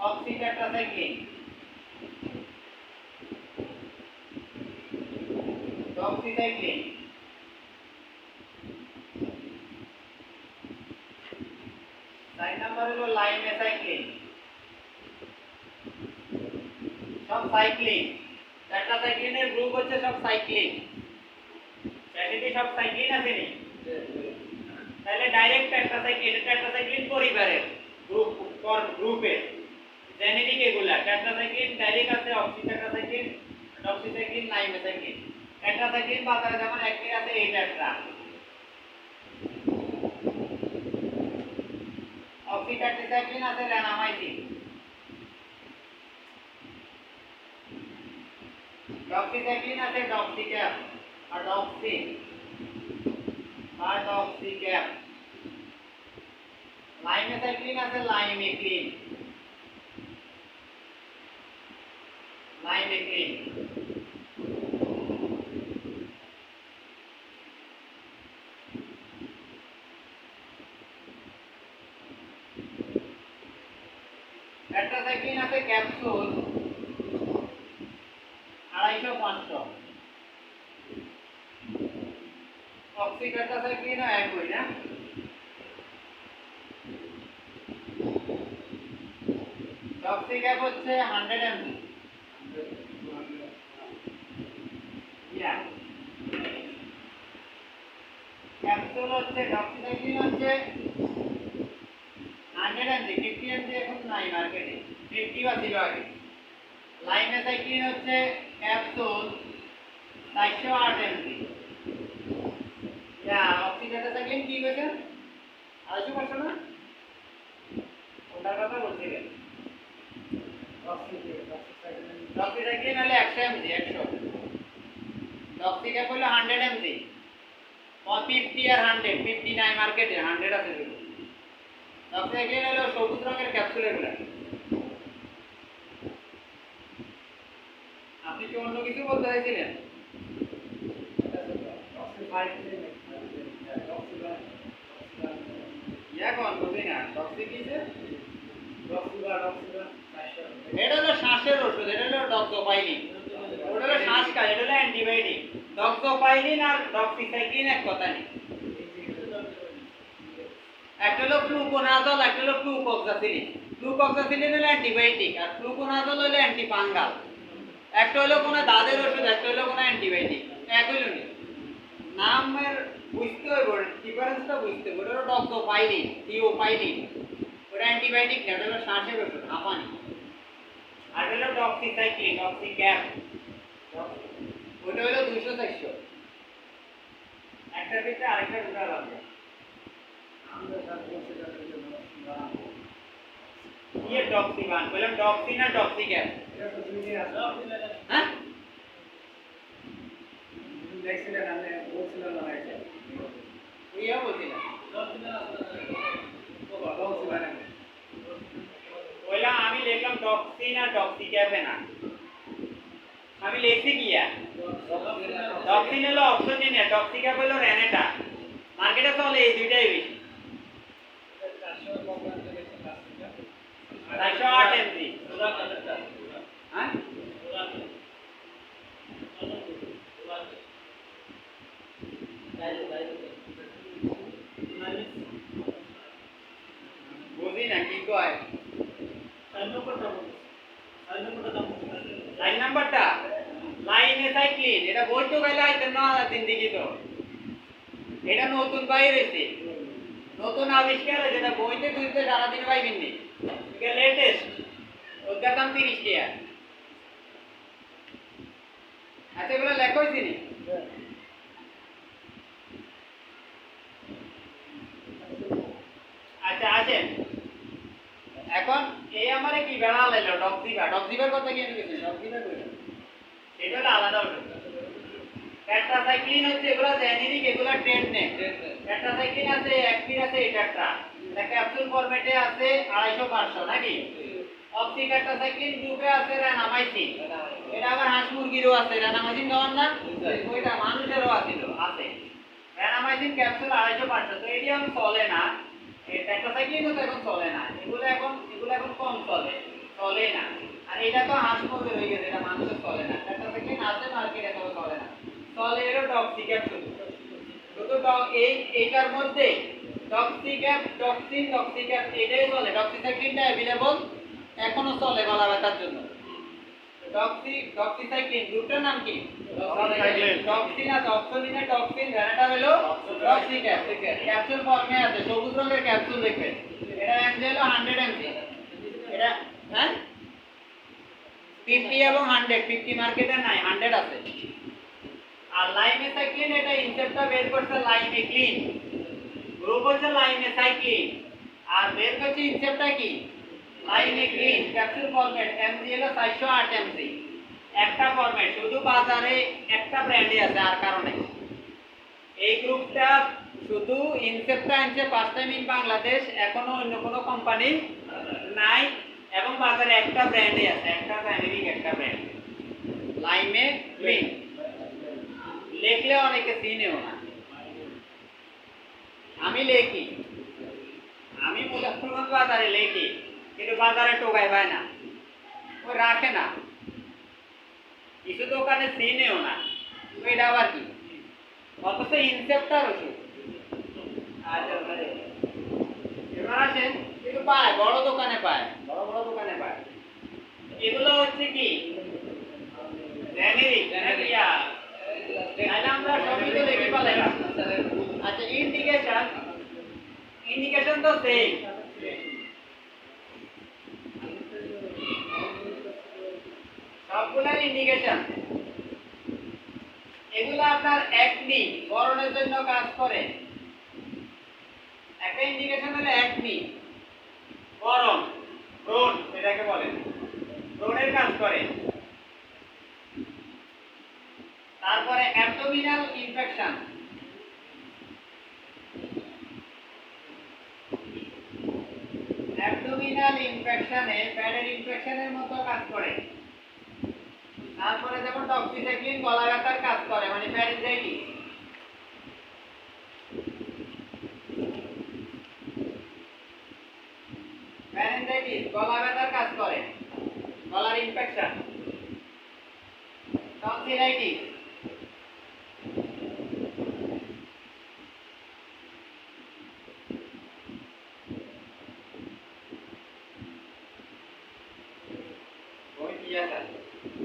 Oxy tetracycline, doxycycline, 4 number হলো লাইমেসাইক্লিন। সব cyclin, টেট্রাসাইক্লিনের group হচ্ছে সব সাইক্লিন। প্যাকেটে সব সাইক্লিন আছে নি? তাহলে ডাইরেক্ট টেট্রাসাইক্লিন পরিবারের গ্রুপের জেনেটিক এগুলা। টেট্রাসাইক্লিন ডাইরেক্ট আছে অক্সি টেট্রাসাইক্লিন, ডক্সিসাইক্লিন, লাইমেসাইক্লিন। টেট্রাসাইক্লিন বাজারে যেমন একটি আছে এই টেট্রা। অক্সি টেট্রাসাইক্লিন আছে রেনামাইসিন। ডক্সিসাইক্লিন আছে ডক্সিক্যাপ আর ডক্সিন আর ডক্সিক্যাপ। লাইমেসাইক্লিন আছে লাইমেক্লিন, লাইমেক্লিন। টেট্রাসাইক্লিন আছে ক্যাপসুল 250-500। অক্সি টেট্রাসাইক্লিনও একই না? ডক্সিক্যাপ হচ্ছে 100 mg। ক্যাপসুল হচ্ছে ডক্সিসাইক্লিন হচ্ছে 100 mg, 50 mg এখন নাই মার্কেটে, 50 বা 0 আগে। লাইমেসাইক্লিন হচ্ছে ক্যাপসুল 408 mg। অক্সি টেট্রাসাইক্লিন কি কইছে? 250 না? ওটার কথা বলছিলেন। ডক্সিসাইক্লিন হলে 100 mg, 100। ডক্সিক্যাপ হলো 100 mg। 50 আর 100, 50 নাই মার্কেটে, 100 আছে শুধু। ডক্সিসাইক্লিন হলো সবুজ রঙের ক্যাপসুল এগুলা। আপনি কি অন্য কিছু বলতে চাইছিলেন? এখন বুঝি না ডক্সি কিসে? এটা হলো শ্বাসের ওষুধ, এটা হলো ডক্সোপাইলিন। ওটা হলো শ্বাস কাজ, এটা হলো অ্যান্টিবায়োটিক। ডক্সোপাইলিন আর ডক্সিসাইক্লিন এক কথা নেই। একটা হলো ফ্লুকোনাজল, একটা হলো ফ্লুকক্সাসিলিন। ফ্লুকক্সাসিলিন হলো অ্যান্টিবায়োটিক আর ফ্লুকোনাজল হলো অ্যান্টিফাঙ্গাল। একটা হলো কোনো দাঁতের ওষুধ, একটা হলো কোনো অ্যান্টিবায়োটিক। এক হইল না, নামের বুঝতে হইব, ডিফারেন্সটা বুঝতে হইব। ওটা হলো ডক্সোপাইলিন, থিওপাইলিন। ওটা অ্যান্টিবায়োটিক না, ওটা হলো শ্বাসের ওষুধ, হাঁপানি। আর হলো ডক্সিসাইক্লিন, ডক্সিক্যাপ। ওটা হলো 200-400। একটার ভিতরে আরেকটা ঢোকা লাগবে। ये डॉक्सीवान बोला डॉक्सी ना डॉक्सी क्या है? हाँ? ये बोलती ना? बोला आमी लेकर डॉक्सी ना डॉक्सी क्या है ना? आमी लेक्सी किया। डॉक्सी ने लो ऑक्सीजन है, डॉक्सी क्या बोलो रेनेटा। मार्केट में वाले ये दूसरा ही भी। 408 mg। हाँ? बुझी ना की को है? लाइन नंबर टा লাইমেসাইক্লিন। এটা বই তো গেলে আইতেন না জিন্দেগি তো। এটা নতুন বাইরে এসেছে, নতুন আবিষ্কার আছে, যেটা বইতে খুঁজতে সারাদিন পাইবেন নি। এটা লেটেস্ট, ওটার দাম 30 টাকা। আচ্ছা এগুলো লেখা হয়েছে নি? আচ্ছা আসেন এখন এই আমারে কি বেড়া লাইলো ডক্সিবার কথা কি আমি কইছি? ডক্সিবার কইলাম, এটা হলো আলাদা ওষুধ। টেট্রাসাইক্লিন হচ্ছে এগুলা জেনেরিক, এগুলা ট্রেন্ড নেম। টেট্রাসাইক্লিন আছে, অ্যাক্টিভ আছে, এই টেট্রা। এটা ক্যাপসুল ফরম্যাটে আছে 250-500 নাকি? অক্সি টেট্রাসাইক্লিন গ্রুপে আছে রেনামাইসিন। এটা আবার হাঁস মুরগিরও আছে। রেনামাইসিন খাওয়ান না? ওইটা মানুষেরও আছে। Renamycin capsule 250-500। তো এটি এখন চলে না, এই টেট্রাসাইক্লিনও তো এখন চলে না। এগুলো এখন কম চলে। চলে না। আর এটা তো হাসপাতালে হয়ে গেছে, এটা মানুষের চলে না। একটা থেকে আছে মার্কেটে তো চলে না। চলে এর টক্সিক্যাপ শুধু। শুধু এই এইটার মধ্যে টক্সিক্যাপ, টক্সিক্যাপ এটাই চলে। ডক্সিসাইক্লিনটা अवेलेबल এখনো চলে গলা ব্যথার জন্য। ডক্সিসাইক্লিন গ্রুপটার নাম কি? টক্সিন আছে, অক্সিলিনে টক্সিন, ভ্যানাটা হলো টক্সিক্যাপ। ক্যাপসুল ফর্মে আছে, সবুজ রঙের ক্যাপসুল দেখবেন। এটা এমজি হলো 100 এমজি। এটা হ্যাঁ 50 এবং 100, 50 মার্কেটে নাই, 100 আছে। আর লাইমেসাইক্লিন এটা ইনসেপ্টটা বের করছে লাইমেক্লিন, গ্রুপ হচ্ছে লাইমেসাইক্লিন, আর বের করছে ইনসেপ্টটা কি লাইমেক্লিন। ক্যাপসুল ফরম্যাট এমজি হলো 408 এমজি, একটা ফরম্যাট, শুধু বাজারে একটা ব্র্যান্ডে আছে আর কারণে। এই গ্রুপটা শুধু ইনসেপ্টটা আনছে ফার্স্ট টাইম ইন বাংলাদেশ, এখনো অন্য কোনো কোম্পানি নাই, এবং বাজারে একটা ব্র্যান্ডে আছে, একটা জেনেরিক একটা ব্র্যান্ড লাইমেক্লিন। লিখলে অনেকে চিনেও না, আমি লিখি, আমি মুজাফফরগঞ্জ বাজারে লিখি, কিন্তু বাজারে টোকাই পায় না, ওই রাখে না, কিছু দোকানে চিনেও না, এটা আবার কি, অথচ ইনসেপ্টার ওষুধ। আচ্ছা এবার আসেন, কিন্তু পায় বড় দোকানে পায়, বড় বড় দোকানে পায়। এগুলো হচ্ছে কি জেনেরিক, আমরা সবই তো দেখি পালে। আচ্ছা ইন্ডিকেশন তো সেম, সবগুলোর ইন্ডিকেশন। এগুলো আপনার একনি বরণের জন্য কাজ করে। একটা ইন্ডিকেশন হলো একনি বরণ, ব্রণ এটাকে বলে, ব্রণের কাজ করে। তারপরে অ্যাবডোমিনাল ইনফেকশন, অ্যাবডোমিনাল ইনফেকশনে প্যাডের ইনফেকশনের মতো কাজ করে। তারপরে যেমন ডক্সিসাইক্লিন গলা ব্যথার কাজ করে, মানে প্যারিজাইটিস। প্যারিজাইটিস গলা ব্যথার কাজ করে, গলার ইনফেকশন। টনসিলাইটিস,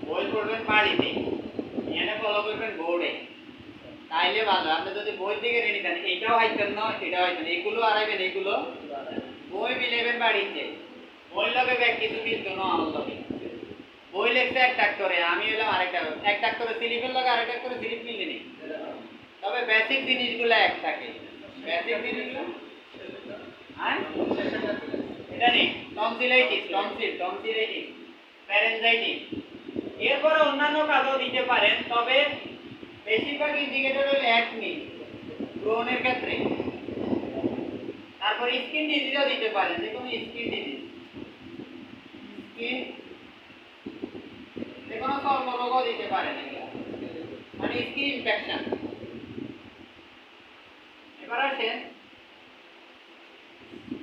বই পড়বেন বাড়িতে, এখানে ফলো করবেন বোর্ডে, তাইলে ভালো। আপনি যদি বই থেকে রেডি দেন, এটাও হাইতেন না এটাও হাইতেন, এগুলো আড়াইবেন, এগুলো বই মিলেবেন বাড়িতে। বই লগে ব্যাগ কিছু মিলতো না আমার লগে, বই লেখছে এক ডাক্তারে, আমি হলাম আরেকটা, এক ডাক্তারে স্লিপের লগে আরেক ডাক্তারে স্লিপ মিলতে নেই, তবে বেসিক জিনিসগুলো এক থাকে। বেসিক জিনিসগুলো হ্যাঁ এটা নেই। Tonsillitis, tonsillitis, pharyngitis. এরপরে অন্যান্য কাজও দিতে পারেন, তবে বেশিরভাগ ইন্ডিকেটর হলো একনি ব্রণের ক্ষেত্রে। তারপর স্কিন ডিজিজও দিতে পারেন, যে কোনো স্কিন ডিজিজ, স্কিন যে কোনো চর্মরোগও দিতে পারেন, এগুলা মানে স্কিন ইনফেকশন। এবার আসেন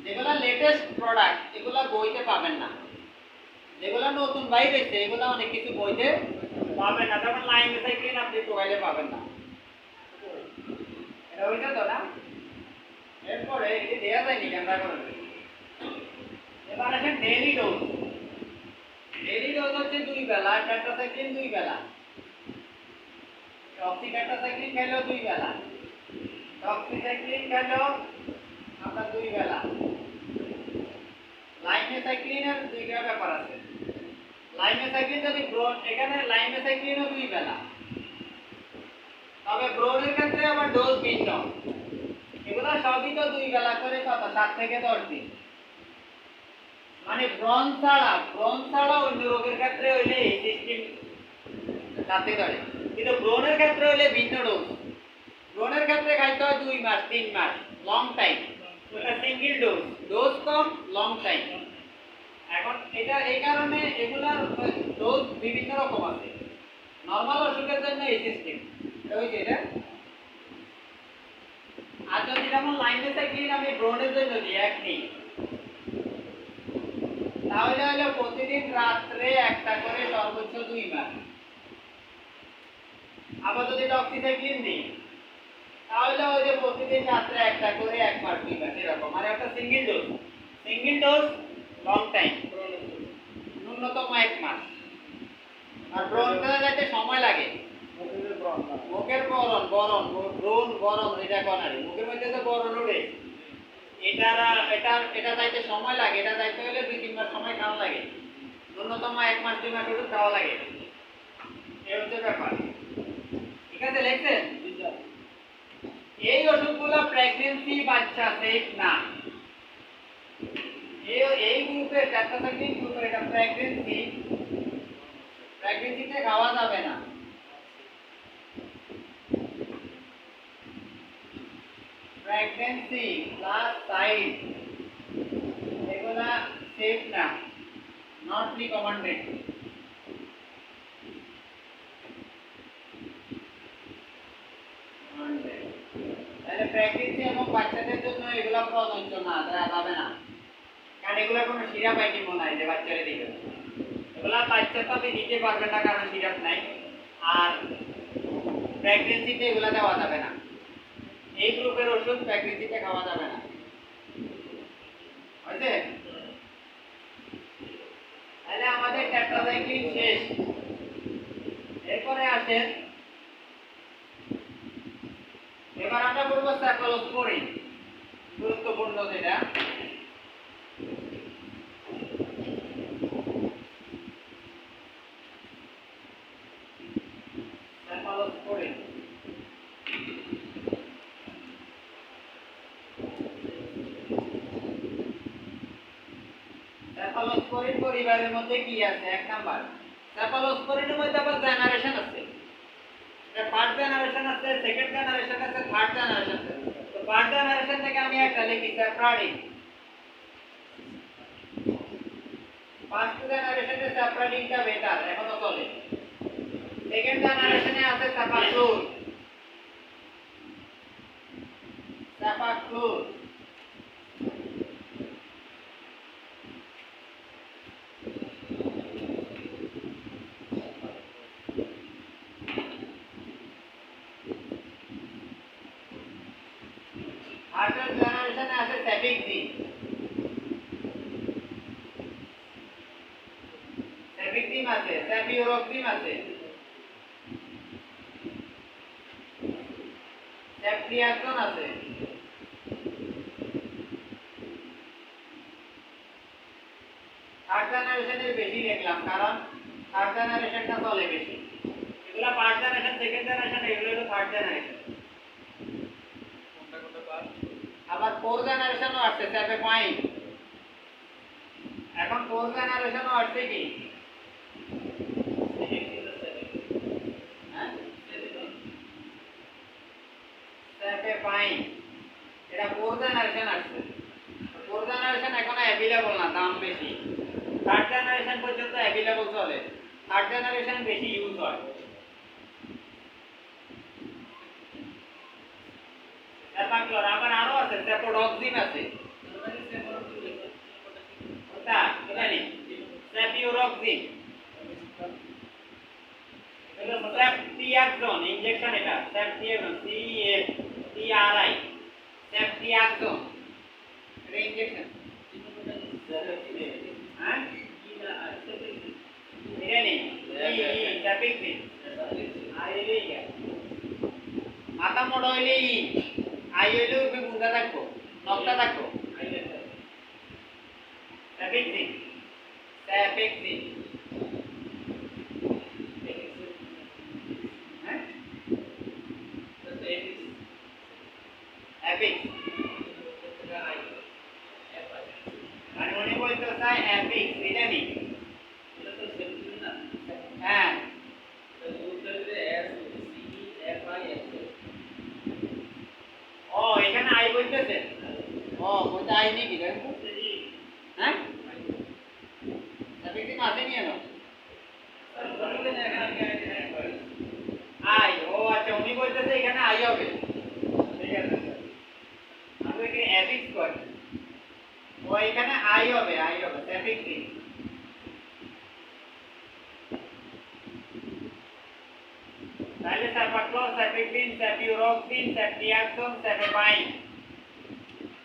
যেগুলা লেটেস্ট প্রোডাক্ট, এগুলা বইতে পাবেন না। যেগুলা নতুন বাইরে হয়েছে এগুলা অনেক কিছু বইতে পাবেন না, যেমন লাইমেসাইক্লিন আপনি মোবাইলে পাবেন না। এটা হইছে তো না? এরপরে এটি দেয়া যায়নি ক্যামেরা করে। এবার আসেন ডেইলি ডোজ। ডেইলি ডোজ হচ্ছে 2 বেলা, টেট্রাসাইক্লিন 2 বেলা, টক্সিটেট্রাসাইক্লিন খেলেও 2 বেলা, টক্সিসাইক্লিন খেলেও আপনার 2 বেলা। লাইমেসাইক্লিনের 2টা ব্যাপার আছে। লাইমেসাইক্লিন যদি ব্রণ, এখানে লাইমেসাইক্লিনও 2 বেলা, তবে ব্রণের ক্ষেত্রে আবার ডোজ ভিন্ন। এগুলা সবই তো 2 বেলা করে, কত 7 থেকে 10 দিন। মানে ব্রণ ছাড়া অন্য রোগের ক্ষেত্রে হইলে এই সিস্টেম সাথে ধরে, কিন্তু ব্রণের ক্ষেত্রে হইলে ভিন্ন ডোজ। ব্রণের ক্ষেত্রে খাইতে হয় 2 মাস 3 মাস, লং টাইম। এটা সিঙ্গেল ডোজ, ডোজ কম, লং টাইম। এখন এটা এই কারণে এগুলার ডোজ বিভিন্ন রকম আছে। নরমাল ওষুধের জন্য এই সিস্টেম ওই যে এটা। আর যদি যেমন লাইমেসাইক্লিন আমি ব্রণের জন্য দিই এক নিই, তাহলে হলো প্রতিদিন রাত্রে একটা করে সর্বোচ্চ 2 মাস। আবার যদি ডক্সিসাইক্লিন দিই তাহলে ওই যে প্রতিদিন রাত্রে একটা করে 1 মাস 2 মাস এরকম, আর একটা সিঙ্গেল ডোজ লং টাইম ন্যূনতম 1 মাস। আর ব্রণটা যাতে সময় লাগে, মুখের বরণ ব্রণ বরণ এটা কনারি মুখের মধ্যে তো বরণ উঠে, এটা যাইতে সময় লাগে, এটা যাইতে হলে 2-3 মাস সময় খাওয়া লাগে, ন্যূনতম 1 মাস 2 মাস ওষুধ খাওয়া লাগে। এই হচ্ছে ব্যাপার। ঠিক আছে, লিখছেন? এই ওষুধগুলো প্রেগন্যান্সি বাচ্চা সেফ না। এই গ্রুপের ট্যাট্রাসাইক্লিন গ্রুপের এটা প্রেগন্যান্সিতে খাওয়া যাবে না। প্রেগন্যান্সি প্লাস সাইড এগুলা সেফ না, নট রিকমেন্ডেড। তাহলে প্রেগন্যান্সি এবং বাচ্চাদের জন্য এগুলা প্রযোজ্য না, দেওয়া যাবে না, কারণ এগুলা কোনো সিরাপ আইটেমও নাই যে বাচ্চারে দিবে। এগুলা বাচ্চা তো আপনি দিতে পারবেন না কারণ সিরাপ নাই, আর প্রেগন্যান্সিতে এগুলা দেওয়া যাবে না। এই গ্রুপের ওষুধ প্রেগন্যান্সিতে খাওয়া যাবে না। হয়েছে? তাহলে আমাদের ট্যাট্রাসাইক্লিন শেষ। এরপরে আসেন, এবার আমরা করবো সেফালোস্পোরিন, গুরুত্বপূর্ণ যেটা। সেফালোস্পোরিন সেফালোস্পোরিন পরিবারের মধ্যে কি আছে? 1 নাম্বার, সেফালোস্পোরিনের মধ্যে আবার জেনারেশন আছে। ফার্স্ট জেনারেশন আছে, সেকেন্ড জেনারেশন আছে, থার্ড জেনারেশন আছে। তো ফার্স্ট জেনারেশন থেকে আমি একটা লিখি স্যাফ্রাডিন। ফার্স্ট জেনারেশনে স্যাফ্রাডিনটা বেটার, এখনো চলে। সেকেন্ড জেনারেশনে আছে সাফাক্লুর। থার্ড জেনারেশনে আছে সেফিক্সিন। সেফিক্সিন আছে, সেফিউরক্সিন আছে, সেফট্রিয়াক্সন আছে। থার্ড জেনারেশনের বেশি দেখলাম, কারণ থার্ড জেনারেশনটা চলে বেশি। এগুলা ফার্স্ট জেনারেশন, সেকেন্ড জেনারেশন, এগুলো হলো থার্ড জেনারেশন। আবার ফোর্থ জেনারেশনও আসছে সেফেপাইন। এখন ফোর্থ জেনারেশনও আসছে কি? সেফেপাইন, এটা ফোর্থ জেনারেশন আসছে। ফোর্থ জেনারেশন এখনো অ্যাভেলেবল না, দাম বেশি। থার্ড জেনারেশন পর্যন্ত অ্যাভেলেবল চলে, থার্ড জেনারেশন বেশি ইউজ হয়। সেফাক্লোর, আবার আরো আছে, সেফোডক্সিন আছে। ওটা জানি, সেফিউরক্সিন, এটা সেফট্রিয়াক্সন ইনজেকশন, এটা সেফট্রিয়াক্সন, CEFTRI, সেফট্রিয়াক্সন, এটা ইনজেকশন। হ্যাঁ, এটা নেই, সেফিক্সিন। আর এই মাথা মোটা হইলে আই হইলে উপরে বুন্দা থাকবো, নকটা থাকবো। সেফিক্সিন, সেফিক্সিন, হ্যাঁ, এপিক্স। মানে উনি বলতে চায় এপিক্স, এটা নেই। হ্যাঁ, ও এখানে আই বলতেছে, ও বলতে আই নেই কি দেখো। হ্যাঁ, সেফিক্সিন আছে নি এনো আই, ও আচ্ছা, উনি বলতেছে এখানে আই হবে। ঠিক আছে, আমি এখানে এপিক্স করি, ও এখানে আই হবে, সেফিক্সিন। সেপাক্লোর, সেপিক্রিন, সেপিউরোক্সিন, সেপট্রিয়াক্সন, সেপেপাইন।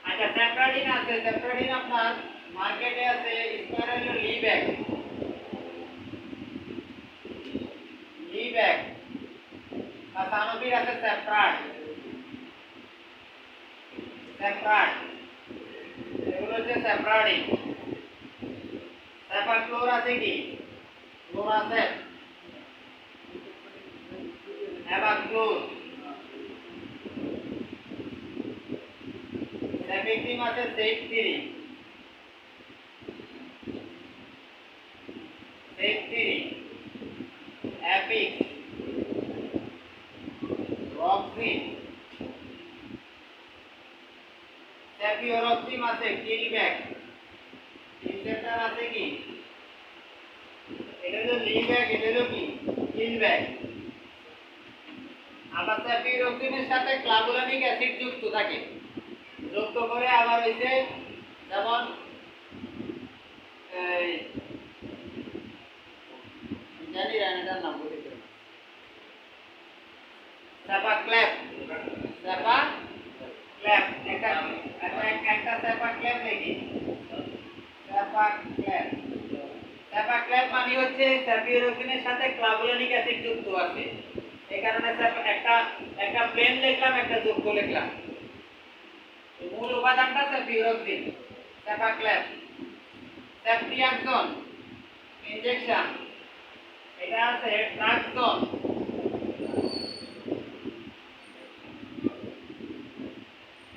আচ্ছা সেপ্রাডিন আছে, সেপ্রাডিন আপনার মার্কেটে আছে স্কয়ারেল লিব্যাক, লিব্যাক আর সানোফির আছে সেপ্রাড, সেপ্রাড এগুলো হচ্ছে সেপ্রাডিন। সেপাক্লোর আছে কি ক্লোরাসেপ, অ্যাবাক্লোর, সেপিক্রিম আছে সেপথিরি, সেপথিরি, অ্যাপিক্স, রক্সিন, সেপিওরক্সিম আছে কিলব্যাক, ইনসেপ্টার আছে কি এটা হলো লিব্যাক, এটা হলো কি কিলব্যাক। আবার সেপিওরক্সিমের সাথে ক্লাবুলানিক অ্যাসিড যুক্ত থাকে, যুক্ত করে আবার হইছে যেমন এই জানি রানাটার নাম বলি তো সেপা ক্ল্যাপ, সেপা ক্ল্যাপ একটা একটা সেপা ক্ল্যাপ নাকি সেপা ক্ল্যাপ। সেপা ক্ল্যাপ মানে হচ্ছে সেপিওরক্সিনের সাথে ক্লাবুলানিক অ্যাসিড যুক্ত আছে, এই কারণে একটা একটা প্লেন লিখলাম, একটা যুক্ত লিখলাম। মূল উপাদানটা সেপিওরক্সিন, সেপা ক্ল্যাপ। সেপট্রিয়াক্সন ইনজেকশন, এটা আছে ট্রাক্সন,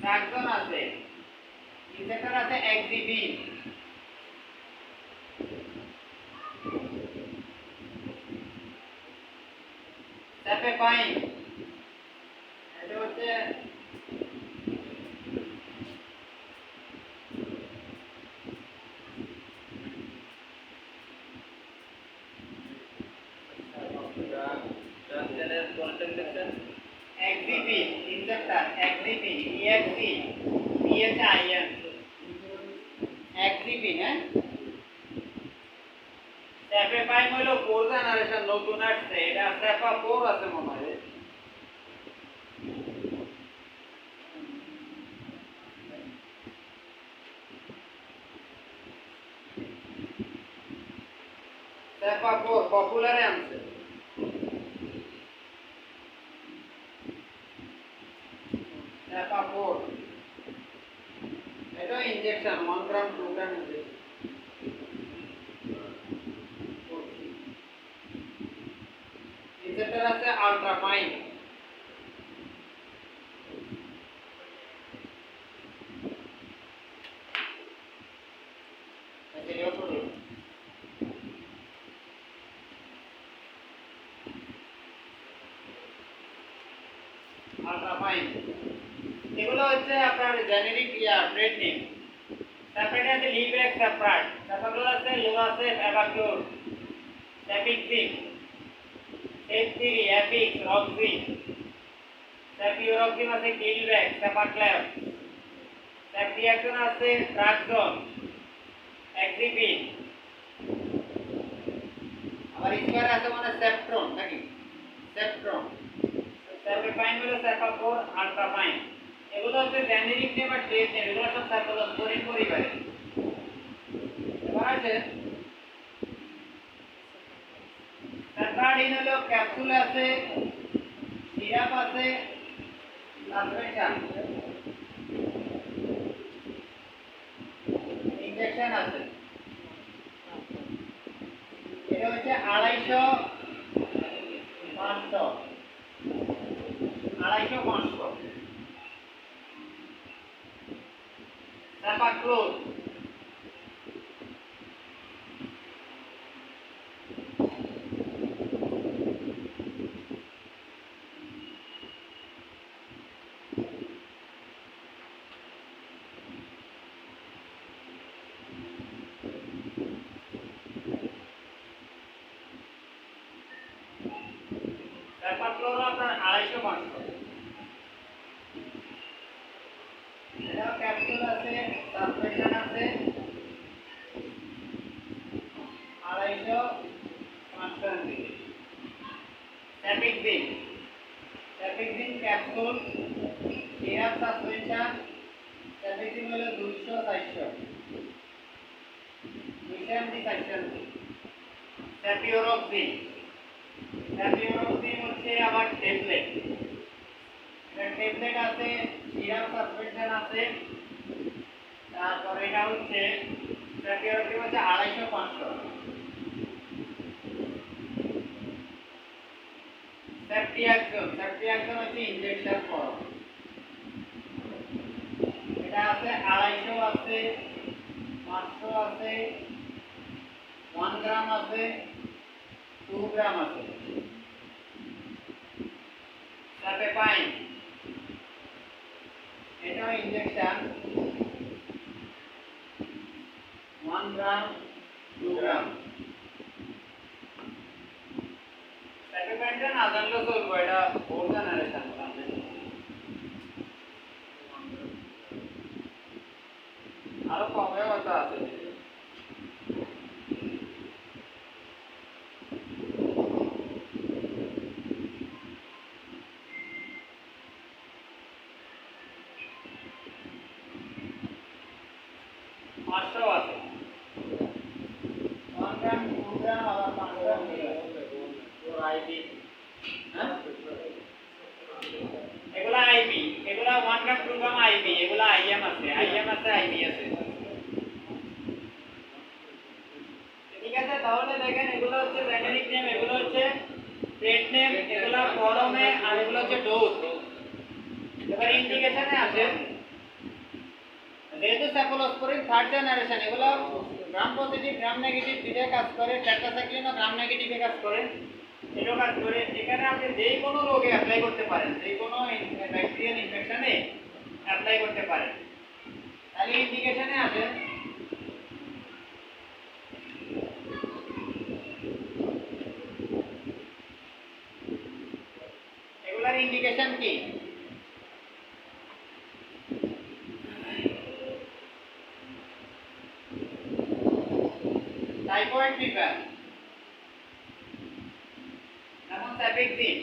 ট্রাক্সন আছে, ইনজেক্টর আছে এক্সিবিন। সেপেপাইন এটা হচ্ছে এক্সিবিন, ইনজেক্টর এক্সিবিন, ইএক্সি পিএইচআইএন, এক্সিবিন। হ্যাঁ সেপেপাইন হলো 4 জেনারেশন নতুন আসছে, এটা সেপা 4 আছে মনে হয়। সেপা 4 পপুলারে আনছে, সেপা 4 এটা ইনজেকশন 1 গ্রাম 2 গ্রাম ইনজেকশন। ইনজেক্টর আছে আল্ট্রাফাইন, আল্ট্রাফাইন এগুলো হচ্ছে আপনার জেনেরিক ব্রেড নেম। তারপরে আছে লিব্যাক সেপ্রাড, তারপর আছে লোরাসেপ, অ্যাবাক্লোর, সেপিক্রিম, সেপথিরি, অ্যাপিক্স, রক্সিন, সেপিওরক্সিম আছে কিলব্যাক, সেপাক্ল্যাপ, সেপট্রিয়াক্সন আছে ট্রাক্সন, এক্সিবিন। আবার স্কয়ার আছে মানে সেপ্ট্রন নাকি সেপ্ট্রন। সেপেপাইন হলো সেপা 4 আল্ট্রাফাইন, এগুলো হচ্ছে জেনেরিক নেম আর ট্রেড নেম, এগুলো সব সাইক্লোস্পোরিন পরিবারের। এবার আছে সেপ্রাডিন হলো ক্যাপসুল আছে, সিরাপ আছে, সাসপেনশন, ইনজেকশন আছে। এটা হচ্ছে 250 500 250 500। সেপাক্লোর সেপাক্লোর আপনার 250 500। এটা ক্যাপসুল আছে, সাসপেনশন আছে 250 500 ml। সেপিক্রিম ক্যাপসুল সিরাপ সাসপেনশন সেপিসিম হলো 200 400 200 এমজি 400 এমজি স্যাপিওরক্সিন হচ্ছে আবার ট্যাবলেট এটা ট্যাবলেট আছে সিরাপ সাসপেনশন আছে তারপর এটা হচ্ছে স্যাপিওরক্সিন হচ্ছে 250 500 সেফটিয়াক্সন হচ্ছে ইনজেকশন ফর্ম এটা আছে 250 আছে 500 আছে 1 গ্রাম আছে 2 গ্রাম আছে সাপেপাইন এটাও ইনজেকশন 1 গ্রাম 2 গ্রাম সাপেপাইনটা না জানলেও চলবে এটা ফোর জেনারেশন আরো কমে হয়তো আছে এগুলা আইবি এগুলা 1 গ্রাম 2 গ্রাম আইবি এগুলা আইএম আছে আইবি আছে ঠিক আছে তাহলে দেখেন এগুলো হচ্ছে জেনারিক নেম এগুলো হচ্ছে ট্রেড নেম এগুলা ফর্মে আর এগুলো হচ্ছে ডোজ এবার ইন্ডিকেশনে আছে যেহেতু সেফলোস্পোরিন থার্ড জেনারেশন এগুলো গ্রাম পজিটিভ গ্রাম নেগেটিভ দুইটা কাজ করে টেট্রাসাইক্লিনও গ্রাম নেগেটিভে কাজ করে এটাও কাজ করে এখানে আপনি যে কোনো রোগে অ্যাপ্লাই করতে পারেন যে কোনো ব্যাকটেরিয়াল ইনফেকশনে অ্যাপ্লাই করতে পারেন তাহলে ইন্ডিকেশনে আছে এগুলার ইন্ডিকেশন কি টাইফয়েড ফিভার যেমন স্যাপিক্সিন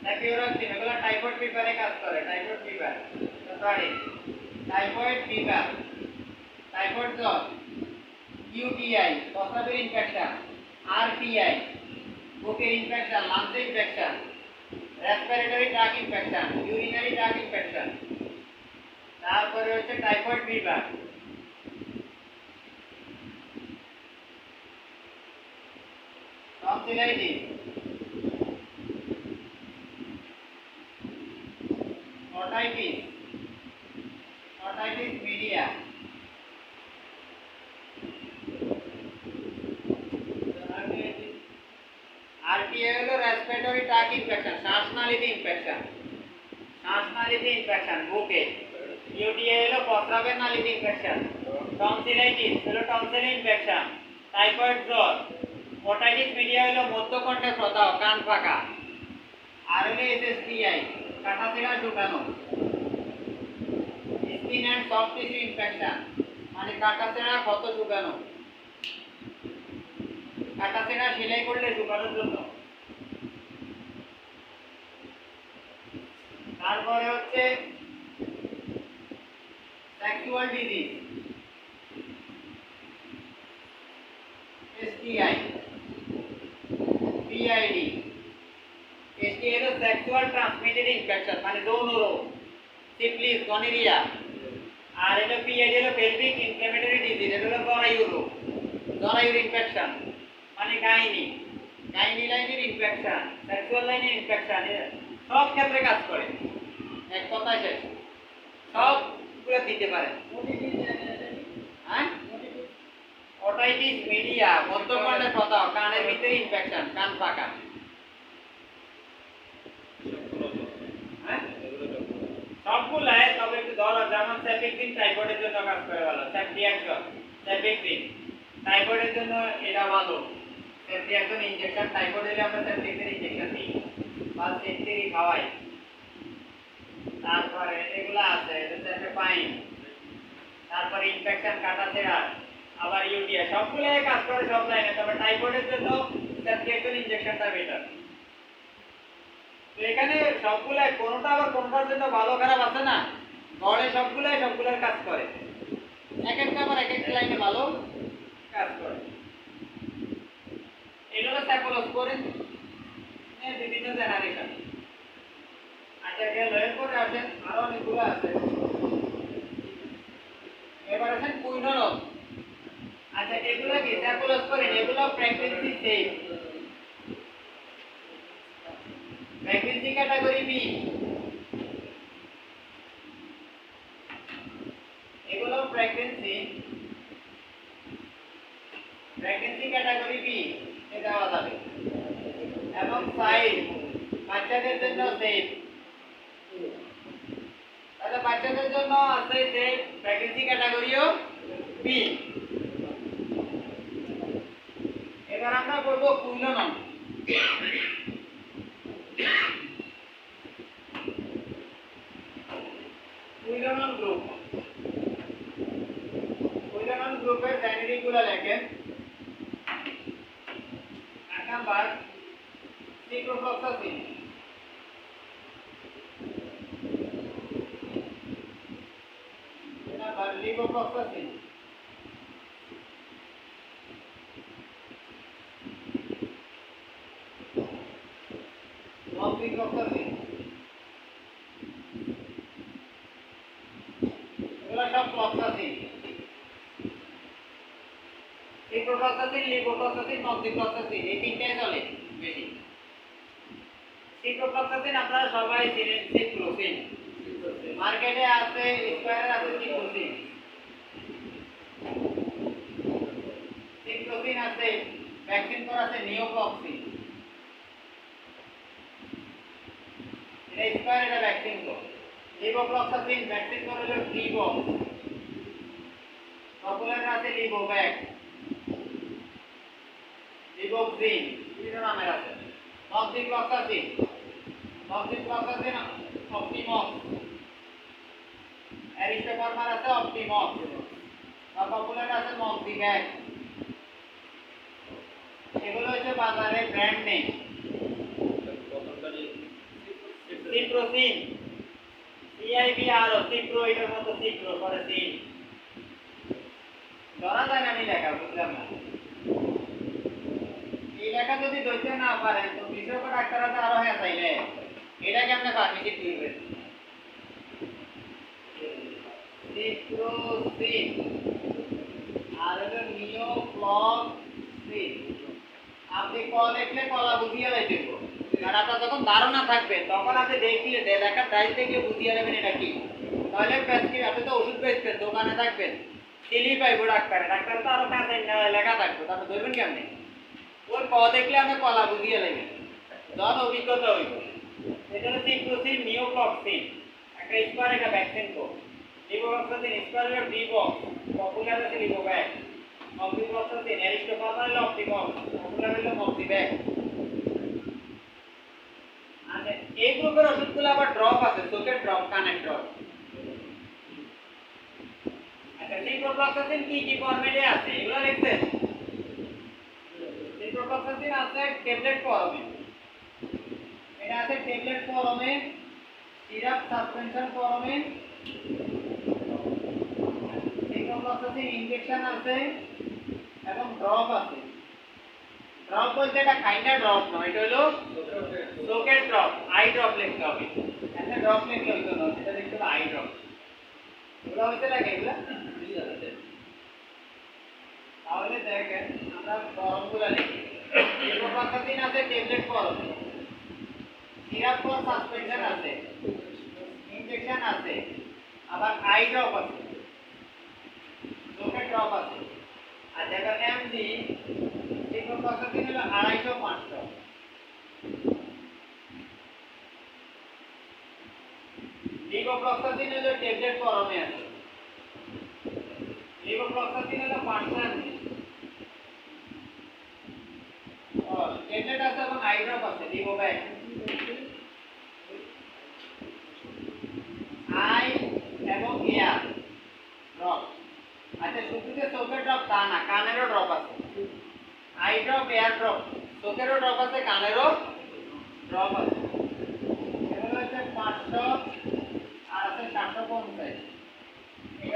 স্যাপিওরক্সিন এগুলো টাইফয়েড ফিভারে কাজ করে typhoid fever sorry typhoid fever typhoid জ্বর ইউটিআই প্রস্রাবের ইনফেকশন আরটিআই বুকের ইনফেকশন লাংসের infection respiratory tract infection urinary tract infection তারপরে হচ্ছে typhoid fever tonsillitis otitis media RTA হলো রেসপিরেটরি ট্র্যাক্ট ইনফেকশন শ্বাসনালীতে ইনফেকশন বুকে ইউটিআই হলো প্রস্রাবের নালীতে ইনফেকশন টনসিলাইটিস হলো টনসিল ইনফেকশন টাইফয়েড জ্বর ওটাইটিস মিডিয়া হলো মধ্যকণ্ঠে প্রদাহ কান ফাঁকা আর হলো এসএসটিআই কাটাছেঁড়া ঢুকানো skin and soft tissue infection মানে কাটাছেঁড়া ক্ষত ঢুকানো কাটাছেঁড়া সেলাই করলে ঢুকানোর জন্য তারপরে হচ্ছে sexual disease STI PID STI হলো সেক্সুয়াল ট্রান্সমিটেড ইনফেকশন মানে যৌন রোগ সিফিলিস গনোরিয়া আর এটা পিআইডি হলো পেলভিক ইনফ্ল্যামেটরি ডিজিজ এটা হলো জরায়ুর ইনফেকশন মানে গাইনি লাইনের ইনফেকশন সেক্সুয়াল লাইনের ইনফেকশন সব ক্ষেত্রে কাজ করে এক কথায় শেষ সবগুলো দিতে পারে হ্যাঁ ওটাইটিস মিডিয়া মধ্যকণ্ঠে প্রদাহ কানের ভিতরে ইনফেকশন কান পাকা হ্যাঁ সবগুলাই তবে একটু ধরো যেমন সেপিক্সিন টাইফয়েডের জন্য কাজ করে ভালো সেপিক্সিন টাইফয়েডের জন্য এটা ভালো সেপিক্সিন ইনজেকশন টাইফয়েড হলে আমরা সেপিক্সিন ইনজেকশন দিই বা সেপিক্সিন খাওয়াই তারপরে এগুলা আছে এটা সেপিপাইন তারপরে ইনফেকশন কাটাছেঁড়া আবার ইউটিআই সবগুলাই কাজ করে সব লাইনে তবে টাইফয়েডের জন্য সেপিক্সিন ইনজেকশনটা বেটার তো এখানে সবগুলাই কোনটা আবার কোনটার জন্য ভালো খারাপ আছে না, গড়ে সবগুলোর কাজ করে, এক একটা আবার এক একটা লাইনে ভালো কাজ করে। এটা হলো স্যাপোলোস্পোরিন এর বিভিন্ন জেনারেশন। আচ্ছা গেল, এরপরে আসেন আরো অনেকগুলো আছে। এবার আসেন কুইনোলন। আচ্ছা এগুলো কি স্যাপোলোস্পোরিন, এগুলো pregnancy safe, pregnancy category B, এগুলো প্রেগন্যান্সি ক্যাটাগরি বি এ দেওয়া যাবে, এবং সাইজ বাচ্চাদের জন্য সেফ। তাহলে বাচ্চাদের জন্য আছে সেফ, প্রেগন্যান্সি ক্যাটাগরিও বি। এবার আমরা করব কুইনোলন। কুইনোলন গ্রুপ, কুইনোলন গ্রুপের জেনেরিক গুলো লেখেন। এক নাম্বার সিপ্রোফ্লক্সাসিন, দুই নাম্বার লিভোফ্লক্সাসিন, মক্সিফ্লক্সাসিন, এগুলো সব ফ্লক্সাসিন। সিপ্রোফ্লক্সাসিন, লিভোফ্লক্সাসিন, মক্সিফ্লক্সাসিন এই তিনটাই চলে বেশি। সিপ্রোফ্লক্সাসিন আপনারা সবাই চিনেন, সিপ্রোসিন মার্কেটে আছে, স্কয়ারে আছে সিপ্রোসিন। সিপ্রোসিন আছে, ভ্যাকসিন করা আছে নিওফ্লক্সিন, এটা স্কয়ার, এটা ভ্যাকসিন কো। লিভোফ্লক্সাসিন ভ্যাকসিন করা হলো লিভক্স, পপুলার আছে লিভোভ্যাক, লিভোক্সিন, বিভিন্ন নামের আছে। মক্সিফ্লক্সাসিন, মক্সিফ্লক্সাসিন অপটিমক্স, অ্যারিস্টোফার্মার আছে অপটিমক্স, আর পপুলার আছে মক্সিভ্যাক। এগুলো হচ্ছে বাজারে ব্র্যান্ড নেম। সিপ্রোসিন, সিআইবিআরও, সিপ্রো, এটার মতো সিপ্রো পরে সিন, ধরা যায় না, আমি লেখা বুঝলাম না। এই লেখা যদি ধরতে না পারেন তো বিশেষজ্ঞ ডাক্তাররা তো আরো হ্যাঁ চাইলে এটা কেমনে ফার্মেসি দিবেন। সিপ্রোসিন আর হলো নিওফ্লক্সিন। আপনি ক দেখলে কলা বুঝিয়ে লাইতে দেব, আর আপনার যখন ধারণা থাকবে তখন আপনি দেখলে লেখা প্রাইস দেখলে বুঝিয়ে নেবেন এটা কি। তাহলে প্রেসক্রিপশন, আপনি তো ওষুধ বেচবেন, দোকানে থাকবেন, চিনি পাইবো ডাক্তারে, ডাক্তার তো আরো কাছে লেখা থাকবে, তারপর ধরবেন কেমনে। ওর ক দেখলে আপনি কলা বুঝিয়ে নেবেন, যখন অভিজ্ঞতা হইব। এটা হচ্ছে সিপ্রোসিন, নিওফ্লক্সিন, একটা স্কয়ার, একটা ভ্যাকসিন কো। লিভোফ্লক্সাসিন স্কয়ার হলো ডিবক্স, পপুলার আছে লিভোভ্যাক। মক্সিফ্লক্সাসিন অ্যারিস্টোফার্মার হলো অপটিমক্স, পপুলার হলো মক্সিভ্যাক। আচ্ছা এই গ্রুপের ওষুধগুলো আবার ড্রপ আছে, চোখের ড্রপ, কানের ড্রপ। আচ্ছা সিপ্রোফ্লক্সাসিন কি কি ফরম্যাটে আছে এগুলো লিখছেন? সিপ্রোফ্লক্সাসিন আছে ট্যাবলেট ফর্মে, এটা আছে ট্যাবলেট ফর্মে, সিরাপ সাসপেনশন ফর্মে। সিপ্রোফ্লক্সাসিন ইনজেকশন আছে এবং ড্রপ আছে। ড্রপ বলতে এটা কাইন্ডা ড্রপ নয়, এটা হলো চোখের ড্রপ, আই ড্রপ লিখতে হবে। একটা ড্রপ লিখলে হইতো না, এটা লিখতে হবে আই ড্রপ। এগুলো হচ্ছে লাগে এগুলা, তাহলে দেখেন আমরা ফর্মগুলো লিখি। সিপ্রোফ্লক্সাসিন আছে tablet form, syrup for suspension আছে, ইনজেকশন আছে, আবার আই ড্রপ আছে, চোখের ড্রপ আছে। আর যেটা এমজি সিপ্রোফ্লক্সাসিন হলো 250-500। লিভোফ্লক্সাসিন হলো ট্যাবলেট ফর্মে আছে, লিভোফ্লক্সাসিন হলো 500 mg, ট্যাবলেট আছে এবং আই ড্রপ আছে, লিভোভ্যাক। আই এবং এয়ার ড্রপ। আচ্ছা শুধু যে চোখের ড্রপ তা না, কানেরও ড্রপ আছে, আই ড্রপ, এয়ার ড্রপ, চোখেরও ড্রপ আছে, কানেরও ড্রপ আছে।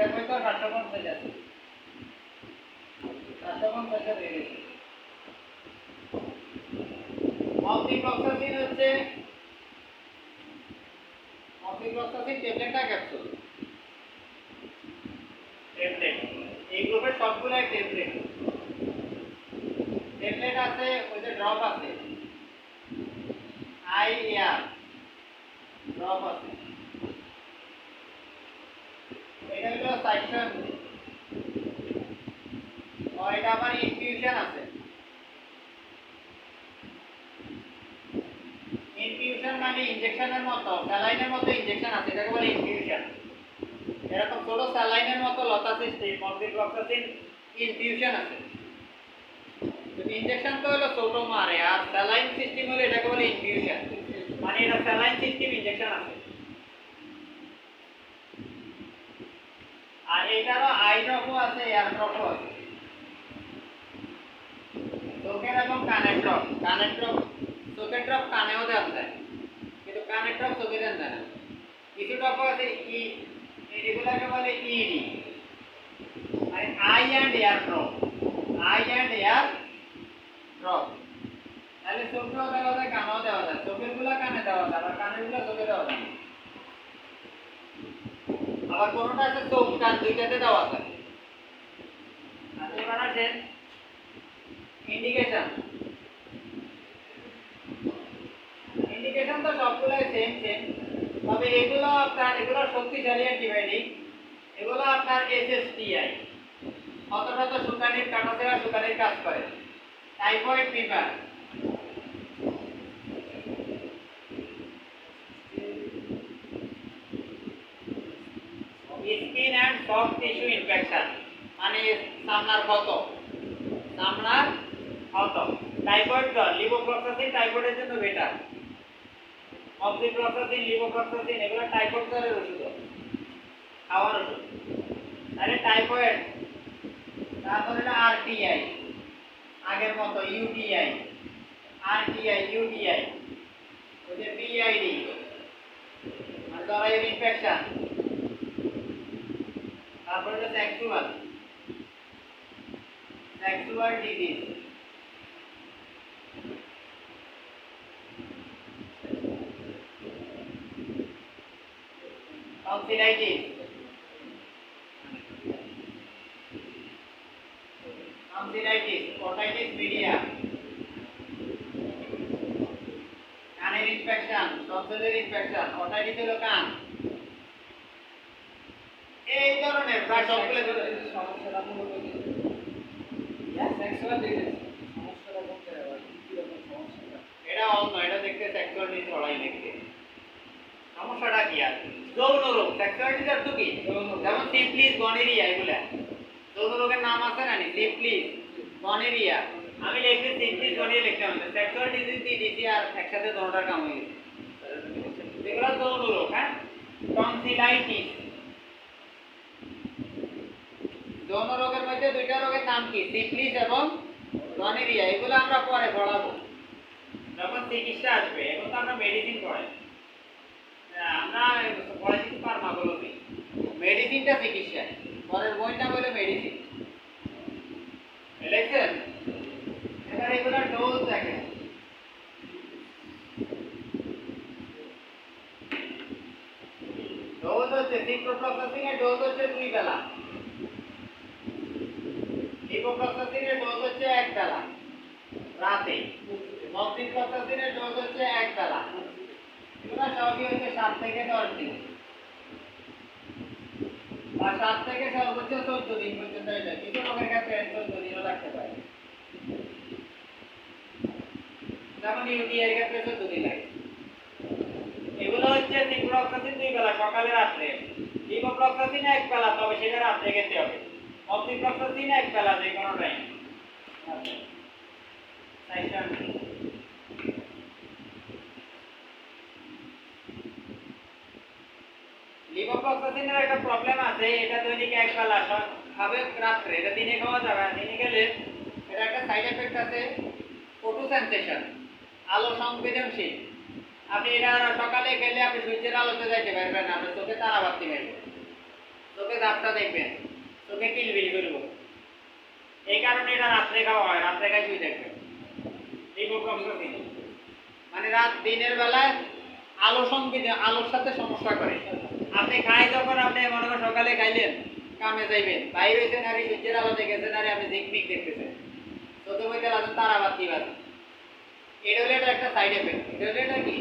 এটার মধ্যে 750 আছে 750 এর হয়ে গেছে অক্সিক্লোক্সাসিন হচ্ছে অক্সিক্লোক্সাসিন ট্যাবলেটটা ক্যাপসুল ট্যাবলেট এই গ্রুপের সবগুলাই ট্যাবলেট ট্যাবলেট আছে ওই যে ড্রপ আছে আইআর ড্রপ আছে এটা হলো সাইক্লোন আর এটা আবার ইনফিউশন আছে ইনফিউশন মানে ইনজেকশনের মতো স্যালাইনের মতো ইনজেকশন আছে এটাকে বলে ইনফিউশন এরকম ছোট স্যালাইনের মতো লতা সিস্টেম অক্সিক্লোক্সাসিন ইনফিউশন আছে ইনজেকশন তো হলো ছোট মারে আর স্যালাইন সিস্টেম হলো এটাকে বলে ইনফিউশন মানে এটা স্যালাইন সিস্টেম ইনজেকশন আছে আর এটারও আই ড্রপও আছে এয়ার ড্রপও আছে চোখের এবং কানের ড্রপ চোখের ড্রপ কানেও দেওয়া যায় কিন্তু কানের ড্রপ চোখে দেন যায় না কিছু ড্রপও আছে এগুলাকে বলে ইডি মানে আই অ্যান্ড এয়ার ড্রপ তাহলে চোখেও দেওয়া যায় কানেও দেওয়া যায় চোখের গুলা কানে দেওয়া যায় আর কানের গুলা চোখে দেওয়া যায় আবার কোনোটা আছে চোখ কান দুইটাতে দেওয়া যায় আর এবার আছে ইন্ডিকেশন তো সবগুলাই সেম তবে এগুলো শক্তিশালী অ্যান্টিবায়োটিক এগুলো আপনার এসএসটিআই অত সুতানির কাটাছেড়া সুতানির কাজ করে typhoid fever skin and soft tissue infection মানে চামড়ার ক্ষত টাইফয়েড জ্বর লিভোফ্লক্সাসিন টাইফয়েডের জন্য বেটার অক্সিক্লোক্সাসিন লিভোফ্লক্সাসিন এগুলো টাইফয়েড জ্বরের ওষুধ খাওয়ার ওষুধ তাহলে টাইফয়েড তারপরে আরটিআই আগের মতো ইউটিআই ইউটিআই ওই যে পিআইডি মানে জরায়ুর ইনফেকশন তারপরে হলো sexual disease tonsillitis otitis media কানের ইনফেকশন টনসিলের ইনফেকশন ওটাইটিস হলো কান এই ধরনের প্রায় সবগুলো সমস্যাটা মূলত সেক্সুয়াল ডিজিজ সমস্যাটা বলতে হয় কি রকম সমস্যা এটা অন্য এটা দেখতে সেক্সুয়াল ডিজিজ ওরাই দেখতে সমস্যাটা কি আর যৌন রোগ সেক্সুয়াল ডিজিজ তো কি যেমন সিফিলিস গনোরিয়া এগুলা যৌন রোগের নাম আছে না সিফিলিস গনোরিয়া আমি লিখতে সিফিলিস গনোরিয়া লিখতে হবে সেক্সুয়াল ডিজিজ দিছি আর একসাথে দুটোটার কাম হয়ে গেছে এগুলো যৌন রোগ হ্যাঁ টনসিলাইটিস যৌন রোগের মধ্যে দুইটা রোগের নাম কি সিফিলিস এবং গনোরিয়া এগুলো আমরা পরে পড়াবো যখন চিকিৎসা আসবে এখন তো আমরা মেডিসিন পড়াই আমরা পড়াইছি ফার্মাকোলজি মেডিসিনটা চিকিৎসা পরের বইটা বলে মেডিসিন লিখছেন এবার এগুলো ডোজ দেখেন ডোজ হচ্ছে সিপ্রোফ্লক্সাসিন এর ডোজ হচ্ছে 2 বেলা লিভোফ্লক্সাসিন এর ডোজ হচ্ছে 1 বেলা রাতে মক্সিফ্লক্সাসিন এর ডোজ হচ্ছে 1 বেলা এগুলো সবই হচ্ছে 7 থেকে 10 দিন আর 7 থেকে সর্বোচ্চ 14 দিন পর্যন্ত এটা কিছু রোগের ক্ষেত্রে 14 দিনও লাগতে পারে যেমন ইউটিআই এর ক্ষেত্রে 14 দিন লাগে এগুলো হচ্ছে সিপ্রোফ্লক্সাসিন 2 বেলা সকালে রাতে লিভোফ্লক্সাসিন 1 বেলা তবে সেটা রাতে খেতে হবে মক্সিফ্লক্সাসিন 1 বেলা যে কোনো টাইম সাইশন লিভোফ্লক্সাসিনের একটা প্রবলেম আছে এটা দৈনিক 1 বেলা খাবে রাতে এটা দিনে খাওয়া যাবে না দিনে খেলে এটা একটা সাইড এফেক্ট আছে ফটো সেন্সেশন আলো সংবেদনশীল আপনি এটা সকালে খেলে আপনি সূর্যের আলোতে যাইতে পারবেন না আপনার চোখে তারাবাতি মারবে চোখে ঝাপটা দেখবেন, চোখে কিলবিল করব। এই কারণে এটা রাত্রে খাওয়া হয়, রাত্রে খাই শুয়ে দেখবেন। লিভোপ্রক্সিন মানে রাত দিনের বেলায় আলোর সাথে সমস্যা করে। আপনি খাই যখন আপনি মনে করেন সকালে খাইলেন, কামে যাইবেন, বাইরে হইছেন আর সূর্যের আলোতে গেছেন আর আপনি ঝিকমিক দেখতেছেন, চোখে মধ্যে লাগেন তারাবাতি বাতি। এটা হলো এটা একটা সাইড এফেক্ট। এটা হলো এটা কি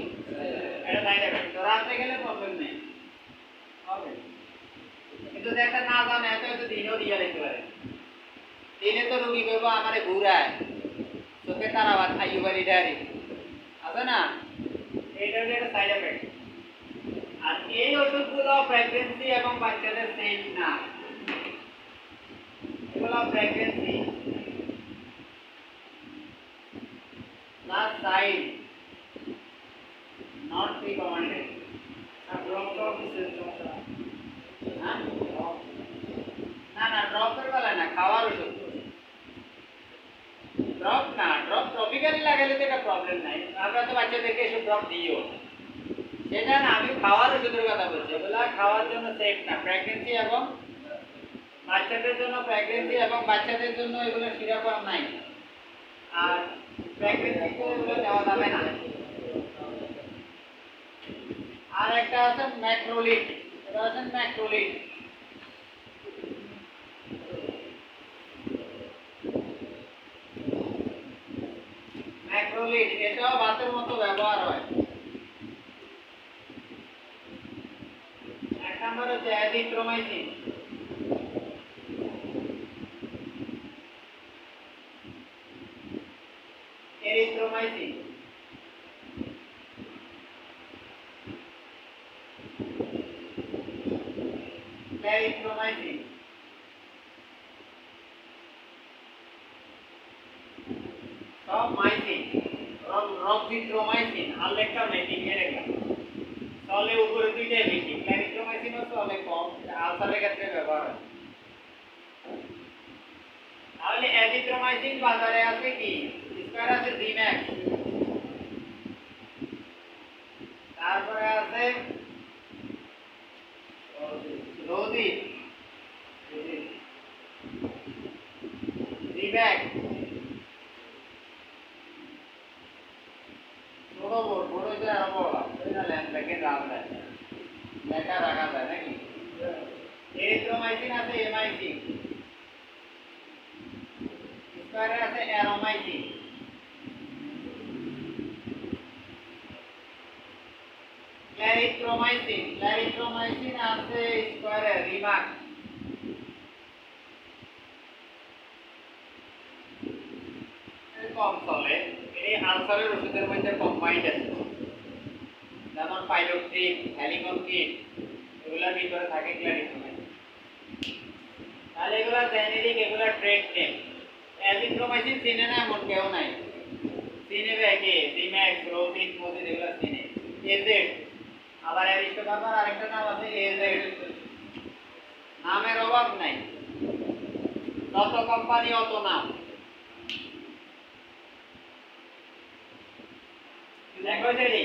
এটা সাইড এফেক্ট। তো রাত্রে গেলে প্রবলেম নেই, হবে। কিন্তু যে একটা না জানে এত হয়তো দিনেও দিয়ে দিতে পারে। দিনে তো রুগী করবো আমারে ঘুরায়, চোখে তারাবাত আইয়ুবারি ডায়ারি আছে না, এটা হলো একটা সাইড এফেক্ট। আর এই ওষুধগুলো প্রেগন্যান্সি এবং বাচ্চাদের সেফ না, এগুলো pregnancy plus side not recommended. আর ড্রপ বিশেষ সমস্যা না না, ড্রপের বেলা না, খাওয়ার ওষুধ। ড্রপ না, ড্রপ টপিক্যালি লাগালে তো এটা প্রবলেম নাই, আমরা তো বাচ্চাদেরকে এসব ড্রপ দিও, সেটা না, আমি খাওয়ার ওষুধের কথা বলছি। এগুলা খাওয়ার জন্য সেফ না, প্রেগন্যান্সি এবং বাচ্চাদের জন্য, প্রেগন্যান্সি এবং বাচ্চাদের জন্য এগুলো সিরাপ নাই। আর প্রেগন্যান্সিতে এগুলো দেওয়া যাবে না। আর একটা আছে ম্যাক্রোলিড, এটা আছে ম্যাক্রোলিড। ম্যাক্রোলিড এটাও ভাতের মতো ব্যবহার হয়। এক নম্বর হচ্ছে অ্যাজিথ্রোমাইসিন। এরিথ্রোমাইসিন, ক্ল্যারিথ্রোমাইসিন, সব মাইসিন। রক্সিথ্রোমাইসিন আর লেখা নেই, তিনটে লেখা। তাহলে উপরে দুইটাই বেশি, ক্ল্যারিথ্রোমাইসিন হচ্ছে অনেক কম, আলসারের ক্ষেত্রে ব্যবহার হয়। তাহলে অ্যাজিথ্রোমাইসিন বাজারে আছে কি, স্কয়ার আছে জিম্যাক্স, তারপরে আছে রোজিন, জিম্যাক্স, বড় এটা আরো বড়, এটা ল্যান্ডব্যাকে দাম দেয়, লেখা রাখা যায় নাকি। এরিথ্রোমাইসিন আছে এমআইসিন, স্কয়ারে আছে অ্যারোমাইসিন, ক্ল্যারিথ্রোমাইসিন আছে স্কয়ারে রিমাক্স। কম চলে, এই আলসারের ওষুধের মধ্যে কম্বাইন্ড আছে, যেমন পাইলোট্রিপ, হ্যালিকনকিট, এগুলোর ভিতরে থাকে ক্ল্যারিথ্রোমাইসিন। তাহলে এগুলা জেনেরিক, এগুলা ট্রেড নেম। অ্যাজিথ্রোমাইসিন চিনে না এমন কেউ নাই, চিনে ব্যাকে জিম্যাক্স, রোজিন, মোজিন এগুলা চিনে। এজেড, আবার অ্যারিস্টোকার্বার আরেকটা নাম আছে এজেড, নামের অভাব নাই, যত কোম্পানি অত নাম। দেখো সেটি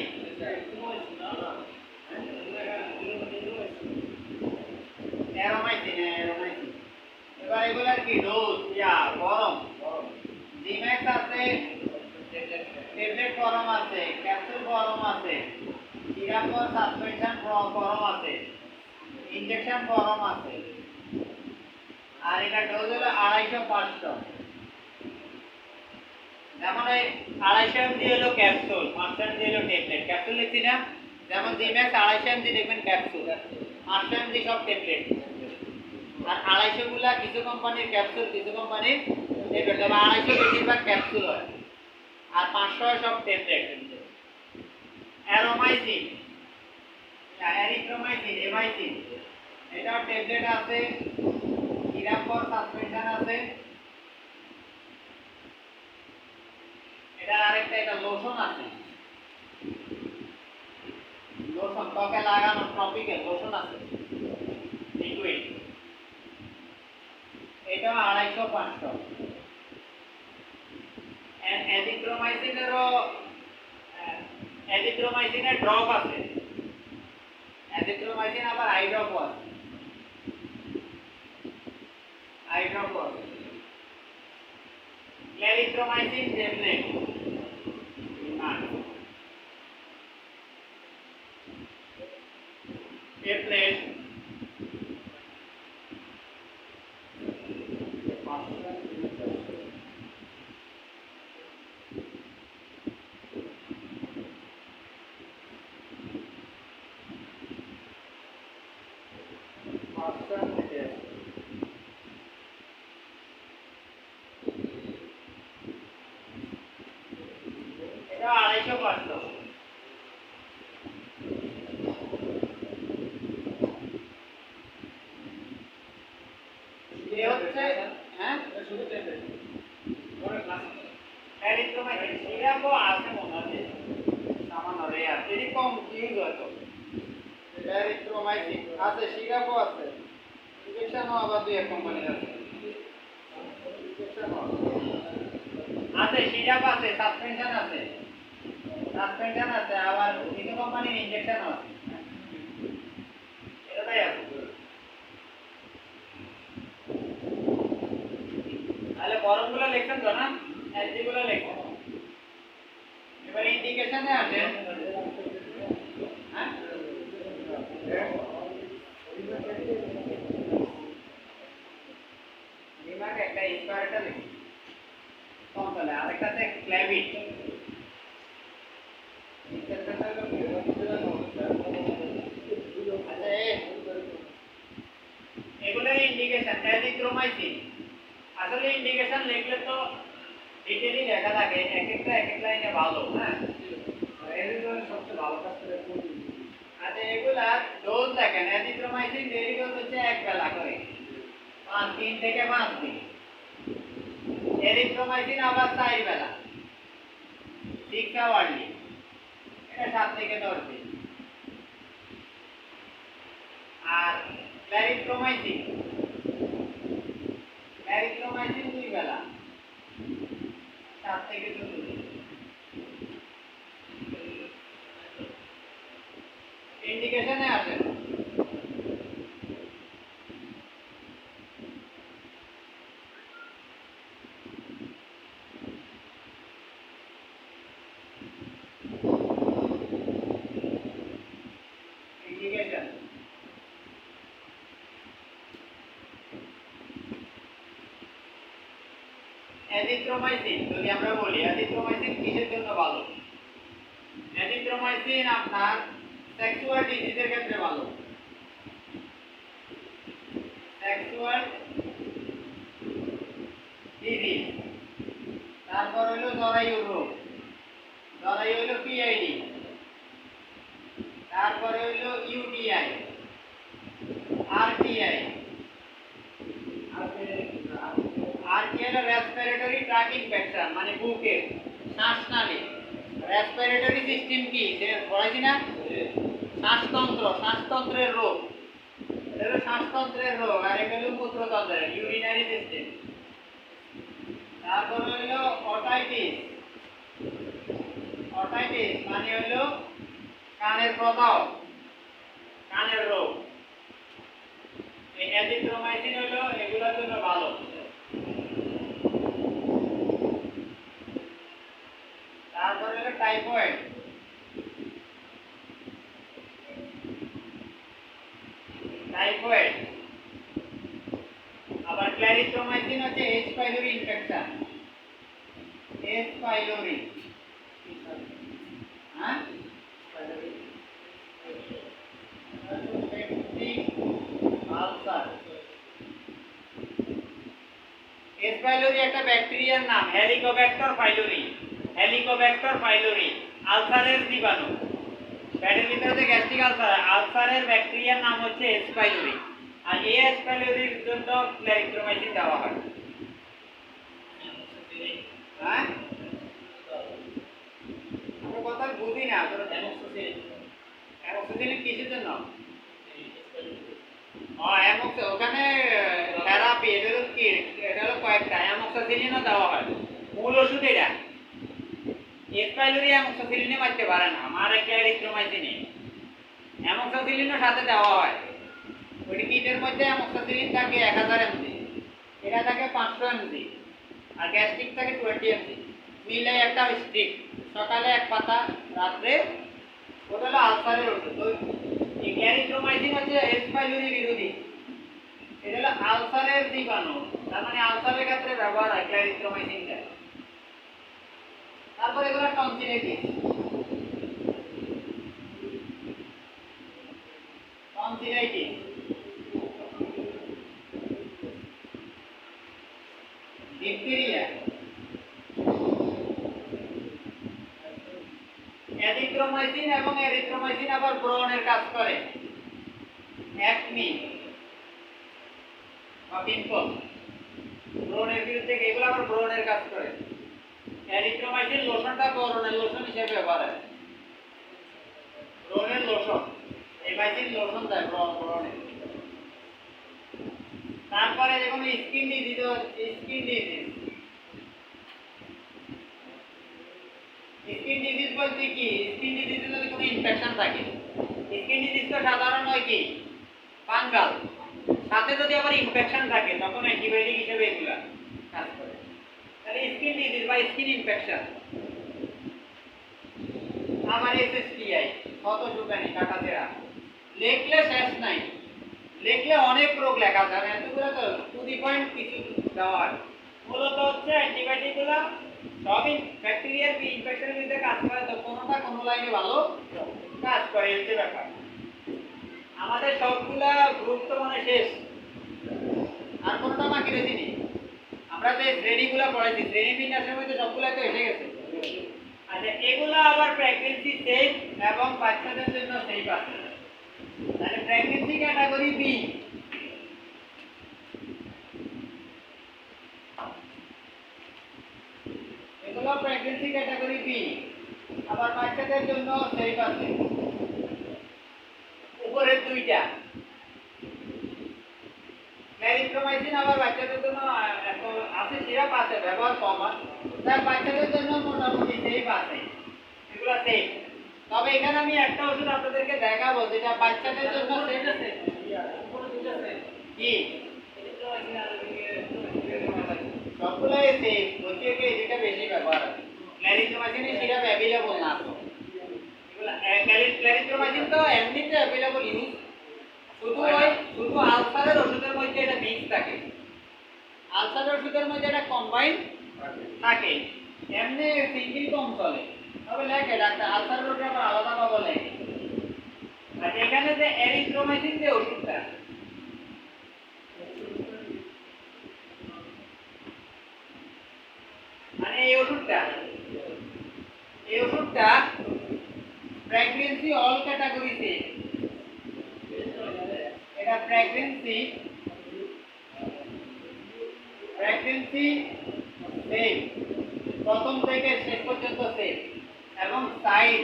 অ্যারোমাইসিন, অ্যারোমাইসিন। এবার এগুলার কি ডোজ, গরম, জিম্যাক্স আছে, ট্যাবলেট গরম আছে, ক্যাপসুল গরম আছে, সিরাপ ও সাসপেনশন গরম আছে, ইনজেকশন গরম আছে। আর এটা ডোজ হলো 250-500। যেমন এই 250 এমজি হলো ক্যাপসুল, 500 এমজি হলো ট্যাবলেট। ক্যাপসুল লিখছি না, যেমন জিম্যাক্স 250 এমজি দেখবেন ক্যাপসুল, 500 এমজি সব ট্যাবলেট। আর 250 গুলা কিছু কোম্পানির ক্যাপসুল, কিছু কোম্পানির ট্যাবলেট। তবে 250 বেশিরভাগ ক্যাপসুল হয়, আর 500 সব ট্যাবলেট। অ্যারোমাইসিন, এরিথ্রোমাইসিন, এমাইসিন, এটাও ট্যাবলেট আছে, সিরাপ ফর সাসপেনশন আছে। এটা আরেকটা, এটা লোশন আছে, লোশন ত্বকে লাগানো টপিক্যাল লোশন আছে, লিকুইড, এটা 250-500। অ্যাজিথ্রোমাইসিনের ড্রপ আছে, অ্যাজিথ্রোমাইসিন আবার আই ড্রপও আছে। আইড্রোপো আছে ক্ল্যারিথ্রোমাইসিন ট্যাবলেট ট্যাবলেট এটা 250 এ হচ্ছে হ্যাঁ শুধু ট্যাবলেট পরে ক্লাস ক্ল্যারিথ্রোমাইসিন সিরাপও আছে মনে আছে সামান্য রেয়ার এটি কম ইউজ হয় তো ক্ল্যারিথ্রোমাইসিন আছে সিরাপও আছে ইনজেকশনও আবার দুই এক কোম্পানির আছে ইনজেকশনও আছে সিরাপ আছে সাসপেনশন আছে আবার কিছু কোম্পানির ইনজেকশনও আছে এটাই আছে তাহলে বরফগুলো লিখছেন তো না এসিগুলো লিখছেন এবার ইন্ডিকেশনে আছে হ্যাঁ নিমাক একটা স্কয়ারটা লিখি কম তাহলে আরেকটাতে ক্ল্যাভিট আচ্ছা এগুলোর ইন্ডিকেশন অ্যাজিথ্রোমাইসিন আসলে ইন্ডিকেশন লিখলে তো ডিটেইলি লেখা থাকে এক এক লাইনে ভালো হ্যাঁ এর জন্য সবচেয়ে ভালো কাজ করে আচ্ছা এগুলা ডোজ দেখেন অ্যাজিথ্রোমাইসিন ডেইলি ডোজ হচ্ছে এক বেলা করে 3 থেকে 5 দিন এরিথ্রোমাইসিন আবার 4 বেলা 6 আওয়ারলি এটা 7 থেকে 10 দিন আর ক্ল্যারিথ্রোমাইসিন 2 বেলা 7 থেকে 14 দিন ইন্ডিকেশনে আসে ইন্ডিকেশন অ্যাজিথ্রোমাইসিন যদি আমরা বলি অ্যাজিথ্রোমাইসিন কিসের জন্য ভালো অ্যাজিথ্রোমাইসিন আপনার সেক্সুয়াল ডিজিজের ক্ষেত্রে ভালো সেক্সুয়াল ডিজিজ তারপর হলো জরায়ু রোগ জরায়ু হলো পিআইডি তারপরে হলো ইউটিআই আরটিআই আরটিআই হলো রেসপিরেটরি ট্র্যাক ইনফেকশন মানে বুকের শ্বাসনালী রেসপিরেটরি সিস্টেম কি যে পড়াইছি না শ্বাসতন্ত্রের রোগ এটা হলো শ্বাসতন্ত্রের রোগ আর এটা হলো মূত্রতন্ত্রের ইউরিনারি সিস্টেম তারপর হলো অটাইটিস মানে হলো কানের প্রদাহ কানের রোগ এই অ্যাজিথ্রোমাইসিন হলো এগুলোর জন্য ভালো তারপর হলো টাইফয়েড আবার ক্ল্যারিথ্রোমাইসিন হচ্ছে H pylori infection H pylori হ্যাঁ আলসার এইচ পাইলোরি একটা ব্যাকটেরিয়ার নাম হেলিকোব্যাক্টর পাইলোরি আলসারের জীবাণু পেটের ভিতরে যে গ্যাস্ট্রিক আলসারের ব্যাকটেরিয়ার নাম হচ্ছে এইচ পাইলোরি আর এই এইচ পাইলোরির জন্য ক্ল্যারিথ্রোমাইসিন দেওয়া হয় হ্যাঁ আমরা কথা বুঝি না তোরা অ্যামোক্সিসিলিন কিসের জন্য ওখানে থেরাপি এটা হলো কি এটা হলো কয়েকটা অ্যামোক্সিসিলিনও দেওয়া হয় মূল ওষুধ এটা এইচ পাইলোরি অ্যামোক্সিসিলিনে মারতে পারে না মারে ক্ল্যারিথ্রোমাইসিনে অ্যামোক্সিসিলিনও সাথে দেওয়া হয় ওই কিটের মধ্যে অ্যামোক্সিসিলিন থাকে 1000 mg এটা থাকে 500 mg আর গ্যাস্ট্রিক থাকে 20 mg মিলে একটা স্টিক সকালে এক পাতা রাতে ওটা হলো আলসারের ওষুধ এই এরিথ্রোমাইসিন হচ্ছে এস পাইলোরি বিরোধী এটা হলো আলসারের জীবাণু তার মানে আলসারের ক্ষেত্রে ব্যবহার হয় এরিথ্রোমাইসিনটা তারপর এগুলো টনসিলাইটিস টনসিলাইটিস ডিপথেরিয়া এরিথ্রোমাইসিন এবং এরিথ্রোমাইসিন আবার ব্রণের কাজ করে একনি বা পিম্পল ব্রণের বিরুদ্ধে এগুলো আবার ব্রণের কাজ করে এরিথ্রোমাইসিন লোশনটা ব্রণের লোশন হিসেবে ব্যবহার হয় ব্রণের লোশন এমাইসিন লোশন দেয় ব্রণে তারপরে যখন স্কিন ডিজিজ স্কিন ডিজিজ বলতে কি স্কিন ডিজিজে যদি কোনো ইনফেকশন থাকে স্কিন ডিজিজ তো সাধারণ হয় কি ফাঙ্গাল সাথে যদি আবার ইনফেকশন থাকে তখন অ্যান্টিবায়োটিক হিসেবে এগুলা কাজ করে তাহলে স্কিন ডিজিজ বা স্কিন ইনফেকশন আমার এসএসটিআই কত সুগানি কাটাতেরা লেখলে শেষ নাই লেখলে অনেক রোগ লেখা যায় এতগুলো তো টু দি পয়েন্ট কিছু দেওয়া হয় মূলত হচ্ছে অ্যান্টিবায়োটিকগুলো সবই ব্যাকটেরিয়ার ইনফেকশনের বিরুদ্ধে কাজ করে তো কোনোটা কোনো লাইনে ভালো কাজ করে হচ্ছে ব্যাপার আমাদের সবগুলা গ্রুপ তো মানে শেষ আর কোনোটা বাকি রয়েছে নি আমরা যে শ্রেণীগুলো পড়াইছি শ্রেণী বিন্যাসের মধ্যে সবগুলো তো এসে গেছে আচ্ছা এগুলো আবার প্রেগন্যান্সি সেফ এবং বাচ্চাদের জন্য সেফ আছে তাহলে প্রেগন্যান্সি ক্যাটাগরি বি এগুলো প্রেগন্যান্সি ক্যাটাগরি বি আবার বাচ্চাদের জন্য সেফ আছে উপরের দুইটা এরিথ্রোমাইসিন আবার বাচ্চাদের জন্য আছে সিরাপ আছে ব্যবহার কম হয় তাই বাচ্চাদের জন্য মোটামুটি সেফ আছে এগুলো সেফ তবে এখানে আমি একটা ওষুধ আপনাদেরকে দেখাবো যেটা বাচ্চাদের জন্য সেফ আছে কি সবগুলাই সেফ বলছি কি যেটা বেশি ব্যবহার হয় এরিথ্রোমাইসিনের সিরাপ অ্যাভেলেবল না তো এগুলো এরিথ্রোমাইসিন তো এমনিতে অ্যাভেলেবল ইউজ শুধু আলসারের ওষুধের মধ্যে এটা মিক্স থাকে আলসারের ওষুধের মধ্যে এটা কম্বাইন থাকে এমনি সিঙ্গেল কম চলে তবে লেখে ডাক্তার আলসারের ওষুধ আবার আলাদা পাবো লেখে আর এখানে যে এরিথ্রোমাইসিন যে ওষুধটা মানে এই ওষুধটা প্রেগন্যান্সি অল ক্যাটাগরিতে এটা প্রেগন্যান্সি সেফ প্রথম থেকে শেষ পর্যন্ত সেফ এবং সাইড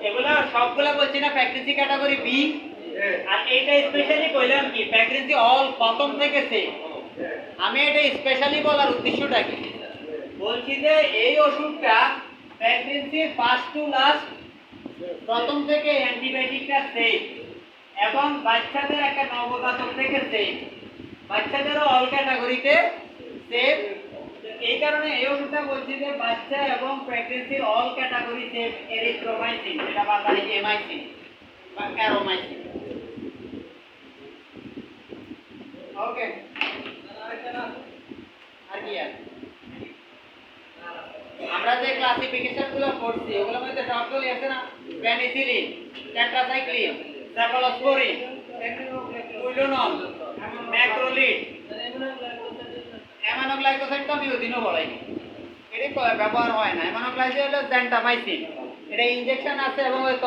এগুলা সবগুলা বলছি না প্রেগন্যান্সি ক্যাটাগরি বি আর এইটা স্পেশালি কইলাম কি প্রেগন্যান্সি অল প্রথম থেকে সেফ আমি এটা স্পেশালি বলার উদ্দেশ্যটা কি বলছি যে এই ওষুধটা প্রেগন্যান্সির ফার্স্ট টু লাস্ট প্রথম থেকে অ্যান্টিবায়োটিকটা সেফ এবং বাচ্চাদের একটা নবজাতক থেকে সেফ বাচ্চাদেরও অল ক্যাটাগরিতে সেফ এই কারণে এই ওষুধটা বলছি যে বাচ্চা এবং প্রেগন্যান্সির অল ক্যাটাগরি সেফ এরিথ্রোমাইসিন যেটা বাংলায় এমাইসিন বা অ্যারোমাইসিন ওকে আর কি আছে আমরা যে ক্লাসিফিকেশনগুলো পড়ছি ওগুলোর মধ্যে সবগুলো আছে না পেনিসিলিন টেট্রাসাইক্লিন সেফালোস্পোরিন কুইলোনল ম্যাক্রোলিড অ্যামাইনোগ্লাইকোসাইড তো আমি ওদিনও বলাইনি এটা ব্যবহার হয় না অ্যামাইনোগ্লাইকোসাইড হলো জেন্টামাইসিন এটা ইনজেকশন আছে এবং